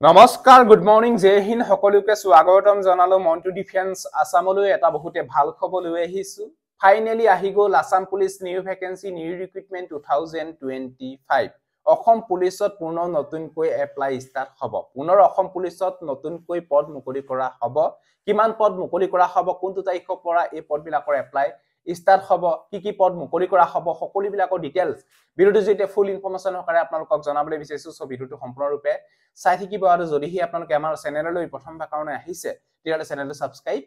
নমস্কাৰ good morning জয় হিন্দ সকলোকে স্বাগতম জনালো মন্টু ডিফেন্স আসামলৈ এটা বহুতে ভাল খবৰ লৈ আহিছো ফাইনালি আহি গল Assam police new vacancy new recruitment 2025 Assam পুলিচত পুনৰ নতুনকৈ এপ্লাই ষ্টাৰ্ট হ'ব পুনৰ অসম পুলিচত নতুনকৈ পদ মুকলি কৰা হ'ব কিমান পদ মুকলি কৰা হ'ব কোনটো তাৰিখৰ পৰা এই পদবিলাকৰ এপ্লাই ষ্টাৰ্ট হ'ব কি পদ মুকলি কৰা হ'ব সকলো বিলাকৰ ডিটেইলছ ভিডিওটো যেতে ফুল ইনফৰমেশন হকাৰে আপোনালোকক জনাবলৈ বিচাৰিছো সো ভিডিওটো সম্পূৰ্ণৰূপে চাই থাকিব আৰু যদিহে আপোনালোকে আমাৰ চেনেললৈ প্ৰথমবাৰ কাৰণে আহিছে তেতিয়ালে চেনেলটো সাবস্ক্ৰাইব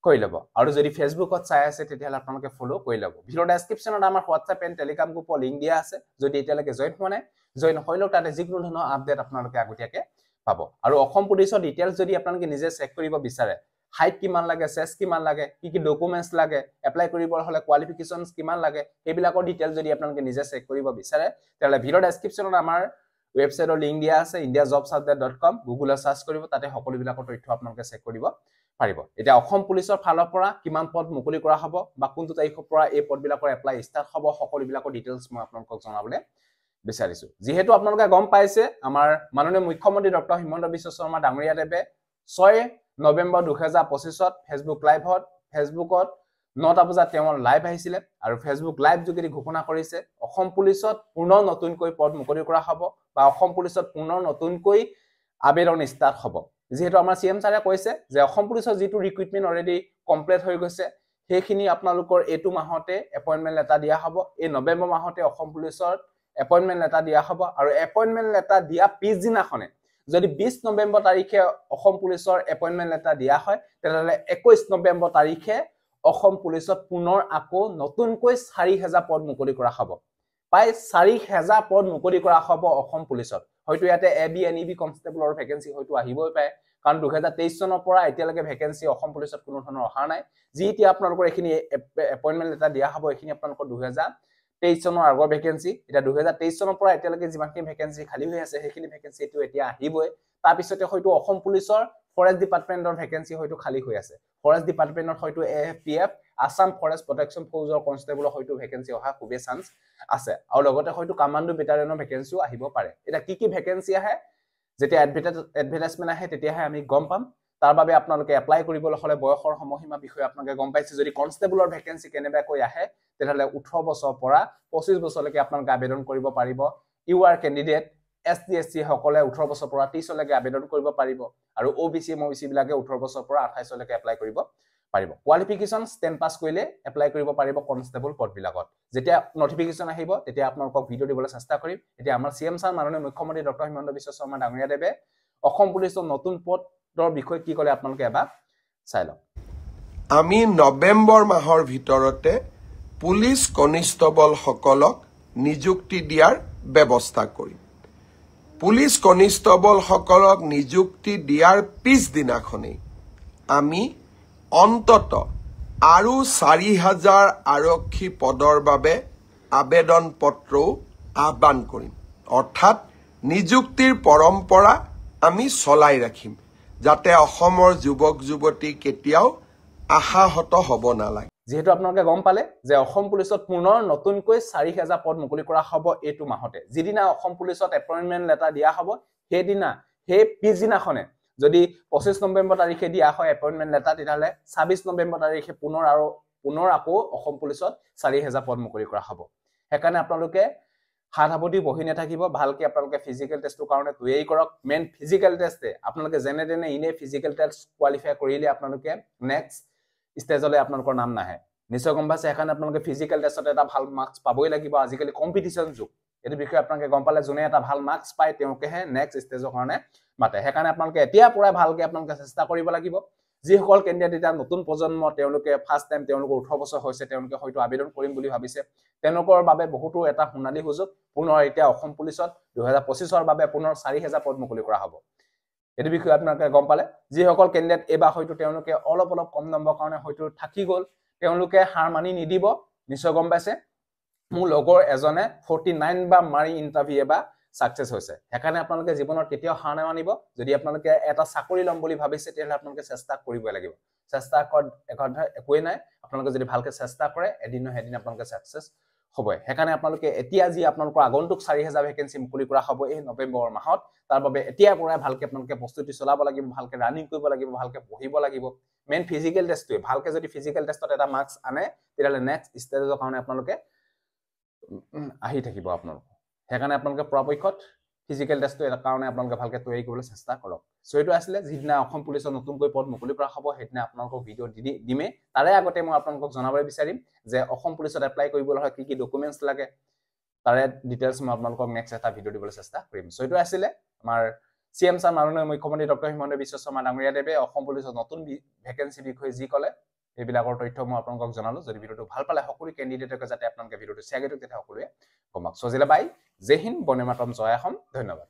কৰি লব আৰু যদি ফেসবুকত চাই আছে তেতিয়ালে আপোনালোকে ফলো কৰি লব ভিডিও ডেসক্ৰিপচনত আমাৰ WhatsApp এণ্ড টেলিগ্ৰাম গ্ৰুপৰ লিংক দিয়া আছে যদি এতিয়ালৈকে জয়েন হোৱা নাই জয়েন হৈলক তাতে যিকোনো ধৰণৰ আপডেট আপোনালোকে আগতীয়াকে পাব আৰু অসম পুলিচৰ ডিটেইলছ যদি আপোনালোকে নিজে চেক কৰিব বিচাৰে হাইট কিমান লাগে চেস কিমান লাগে কি ডকুমেন্টস লাগে এপ্লাই কৰিবৰ হলে কোৱালিফিকেশনস কিমান লাগে এইবিলাকৰ ডিটেইলছ যদি আপোনালোকে নিজে চেক কৰিব বিচাৰে তেতিয়ালে ভিডিও ডেসক্ৰিপচনত আমাৰ ওয়েবসাইটৰ লিংক দিয়া আছে indiajobsupdate.com গুগলত সাৰ্চ কৰিব তাতে সকলো বিলাকৰ তথ্য আপোনালোকে চেক কৰিব পাৰিব এতিয়া অসম পুলিচৰ ফালৰ পৰা কিমান পদ মুকলি কৰা হ'ব বা কোনটো তাৰিখৰ পৰা এই পদবিলাকৰ এপ্লাই ষ্টাৰ্ট হ'ব সকলো বিলাকৰ ডিটেইলছ মই আপোনালোকক জনাবলৈ বিচাৰিছো যেহেতু আপোনালোকে গম পাইছে আমাৰ মাননীয় মুখ্যমন্ত্ৰী ডক্টৰ হিমন্ত বিশ্ব শৰ্মা ডাঙৰীয়া দেৱে 6 নৱেম্বৰ 2025ত ফেসবুক লাইভত ফেসবুকত 9টা বজাত তেওঁ লাইভ আহিছিল আৰু ফেসবুক লাইভ যোগেদি ঘোষণা কৰিছে অসম পুলিচত পুনৰ নতুনকৈ পদ মুকলি কৰা হ'ব বা অসম পুলিচত পুনৰ নতুনকৈ আবেদন ষ্টাৰ্ট হ'ব যেহেতু আমাৰ সিএম ছাৰে কৈছে যে অসম পুলিচৰ যেটো ৰিক্ৰুটমেন্ট অলৰেডি কমপ্লিট হৈ গৈছে সেইখিনি আপোনালোকৰ এটো মাহতে এপইন্টমেন্ট লেটাৰ দিয়া হ'ব এই নৱেম্বৰ মাহতে অসম পুলিচৰ এপইন্টমেন্ট লেটাৰ দিয়া হ'ব আৰু এপইন্টমেন্ট লেটাৰ দিয়া পিছদিনাখনে যদি 20 নৱেম্বৰ তাৰিখে অসম পুলিচৰ এপইন্টমেন্ট লেটাৰ দিয়া হয় তেতিয়ালে 21 নৱেম্বৰ তাৰিখে অসম পুলিচত পুনৰ আকৌ নতুনকৈ 4000 পদ মুকলি কৰা হ'ব পাই 4000 পদ মুকলি কৰা হ'ব অসম পুলিচত হয়তো ইয়াতে এবি এনইবি কনষ্টেবলৰ ভ্যাকেন্সি হয়তো আহিবই পায় কাৰণ 2023 চনৰ পৰা এতিয়ালৈকে ভ্যাকেন্সি অসম পুলিচত কোনো ধৰণৰ অহা নাই যি এতিয়া আপোনালোকৰ এখিনি এপইন্টমেন্ট লেটাৰ দিয়া হ'ব এখিনি আপোনালোকৰ 2023 চনৰ আগৰ ভ্যাকেন্সি এটা 2023 চনৰ পৰা এতিয়ালৈকে যিমানখিনি ভ্যাকেন্সি খালি হৈ আছে সেইখিনি ভ্যাকেন্সি এটো এতিয়া আহিবই তাৰ পিছতে হয়তো অসম পুলিচৰ ফৰেষ্ট ডিপাৰ্টমেন্টৰ ভ্যাকেন্সি হয়তো খালি হৈ আছে ফৰেষ্ট ডিপাৰ্টমেন্টৰ হয়তো এএফপিএফ আসাম ফৰেষ্ট প্ৰটেকচন ফৌজৰ কনষ্টেবলৰ হয়তো ভ্যাকেন্সি অহা খুবে চান্স আছে আৰু লগতে হয়তো কমান্ডো বেটালিয়নৰ ভ্যাকেন্সিও আহিব পাৰে এটা কি ভ্যাকেন্সি আহে যেতিয়া এডভাৰটাইজমেন্ট আহে তেতিয়াহে আমি গম পাম তাৰ বাবে আপোনালোকে এপ্লাই কৰিবলৈ হলে বয়সৰ সময়সীমা বিষয়ে আপোনালোকে গম পাইছে যদি কনষ্টেবলৰ ভ্যাকেন্সি কেনেবাকৈ আহে তেতিয়ালে 18 বছৰ পৰা 25 বছৰলৈকে আপোনালোকে আবেদন কৰিব পাৰিব ইউ আৰ ক্যান্ডিডেট এসটি সকলে 18 বছৰ পৰা 30 লৈকে আবেদন কৰিব পাৰিব আৰু ওবিসি এমবিসি বিলাকে 18 বছৰ পৰা 28 লৈকে এপ্লাই কৰিব পাৰিব কোৱালিফিকেশন 10 পাস কৰিলে এপ্লাই কৰিব পাৰিব কনষ্টেবল পদ বিলাকত যেতিয়া নটিফিকেশন আহিব তেতিয়া আপোনালোকক ভিডিও দিবলৈ চেষ্টা কৰিম এতিয়া আমাৰ সিএম ছাৰ মাননীয় মুখ্যমন্ত্ৰী ডক্টৰ হিমন্ত বিশ্ব শৰ্মা ডাঙৰীয়া দেৱে অসম পুলিচৰ নতুন পদৰ বিষয়ে কি ক'লে আপোনালোকে এবাৰ চাই লওক আমি নৱেম্বৰ মাহৰ ভিতৰতে পুলিচ কনিষ্টেবল সকলক নিযুক্তি দিয়াৰ ব্যৱস্থা কৰিম পুলিচ কনিষ্টেবল সকলক নিযুক্তি দিয়াৰ পিছদিনাখনি আমি অন্তত আৰু 4000 আৰক্ষী পদৰ বাবে আবেদন পত্ৰ আহ্বান কৰিম অৰ্থাৎ নিযুক্তিৰ পৰম্পৰা আমি চলাই ৰাখিম যাতে অসমৰ যুৱক যুৱতী কেতিয়াও আশাহত হ'ব নালাগে যেহেতু আপোনালোকে গম পালে যে অসম পুলিচত পুনৰ নতুনকৈ 4000 পদ মুকলি কৰা হ'ব এটো মাহতে যিদিনা অসম পুলিচত এপইন্টমেন্ট লেটাৰ দিয়া হ'ব সেইদিনা সেই পিছদিনাখনে যদি 25 নৱেম্বৰ তাৰিখে দিয়া হয় এপইন্টমেন্ট লেটাৰ তেতিয়ালে 26 নৱেম্বৰ তাৰিখে পুনৰ আকৌ অসম পুলিচত 4000 পদ মুকলি কৰা হ'ব হেকাৰণে আপোনালোকে হাতহাবতি বহি নাথাকিব ভালকে আপোনালোকে ফিজিক্যাল টেষ্টৰ কাৰণে তৈয়াৰী কৰক মেন ফিজিক্যাল টেষ্টে আপোনালোকে জেনে তেনে ইনে ফিজিক্যাল টেষ্ট কোৱালিফাই কৰিলে আপোনালোকে নেক্সট ষ্টেজলৈ আপোনালোকৰ নাম নাহে নিশ্চয় গম পাইছে হেকাৰণে আপোনালোকে ফিজিক্যাল টেষ্টত এটা ভাল মাৰ্কস পাবই লাগিব আজিকালি কম্পিটিশন যুগ এটো বিষয়ে আপোনালোকে গম পালে যোনে এটা ভাল মাৰ্কস পায় তেওঁকেহে নেক্সট ষ্টেজৰ কাৰণে মাতে হেকাৰণে আপোনালোকে এতিয়া পুৰা ভালকে আপোনালোকে চেষ্টা কৰিব লাগিব যি সকল কেণ্ডিডেট এটা নতুন প্ৰজন্ম তেওঁলোকে ফাৰ্স্ট টাইম তেওঁলোকৰ 18 বছৰ হৈছে তেওঁলোকে হয়তো আবেদন কৰিম বুলি ভাবিছে তেওঁলোকৰ বাবে বহুতো এটা সোণালী সুযোগ পুনৰ এতিয়া অসম পুলিচত 2025 ৰ বাবে পুনৰ 4000 পদ মুকলি কৰা হ'ব এটো বিষয়ে আপোনালোকে গম পালে যি সকল কেণ্ডিডেট এবা হয়তো তেওঁলোকে অলপ কম নম্বৰ কাৰণে হয়তো থাকি গল তেওঁলোকে হাৰ মানি নিদিব নিশ্চয় গম পাইছে মোৰ লগৰ এজনে 49 বা মাৰি ইন্টাৰভিউ এবা সাকসেস হৈছে হেকাৰণে আপোনালোকে জীৱনৰ কেতিয়াও হাৰ নামানিব যদি আপোনালোকে এটা চাকৰি লম বুলি ভাবিছে তেতিয়ালে আপোনালোকে চেষ্টা কৰিব লাগিব চেষ্টা একোই নাই আপোনালোকে যদি ভালকে চেষ্টা কৰে এদিন নহয় এদিন আপোনালোকে সাকসেস হ'ব হেকাৰণে আপোনালোকে এতিয়া যি আপোনালোকৰ আগন্তুক 4000 ভেকেন্সি মুকলি কৰা হ'ব এই নৱেম্বৰ মাহত তাৰ বাবে এতিয়াৰ পৰাই ভালকে আপোনালোকে প্ৰস্তুতি চলাব লাগিব ভালকে ৰানিং কৰিব লাগিব ভালকে পঢ়িব লাগিব মেইন ফিজিক্যাল টেষ্টটোৱে ভালকে যদি ফিজিক্যাল টেষ্টত এটা মাৰ্কস আনে তেতিয়ালে নেক্সট ষ্টেজৰ কাৰণে আপোনালোকে আহি থাকিব আপোনালোক হেকাৰণে আপোনালোকে পৰাপক্ষত ফিজিক্যাল টেষ্টটো এটা কাৰণে আপোনালোকে ভালকে তৈয়াৰী কৰিবলৈ চেষ্টা কৰক সো এটো আসলে যিদিনা অসম পুলিচৰ নতুনকৈ পদ মুকলি কৰা হ'ব হেদিনা আপোনালোকক ভিডিও দিমে তাৰে আগতে মই আপোনালোকক জনাবলৈ বিচাৰিম যে অসম পুলিচত এপ্লাই কৰিবলৈ হয় কি ডকুমেন্টস লাগে তাৰে ডিটেইলছ মই আপোনালোকক নেক্সট এটা ভিডিও দিবলৈ চেষ্টা কৰিম সো এটো আসলে আমাৰ সিএম ছাৰ মাননীয় মুখ্যমন্ত্ৰী ডক্টৰ হিমন্ত বিশ্ব শৰ্মা ডাঙৰীয়া দেৱে অসম পুলিচৰ নতুন ভেকেন্সি বিষয়ে যি ক'লে এইবিলাকৰ তথ্য মই আপোনালোকক জনালো যদি ভিডিওটো ভাল পালে সকলো কেণ্ডিডেটকে যাতে আপোনালোকে ভিডিওটো শেয়াৰ কৰি তেতিয়া সকলোৱে কমক সজিলা বাই জয় হিন্দ বন্দে মাতৰম জয় অসম ধন্যবাদ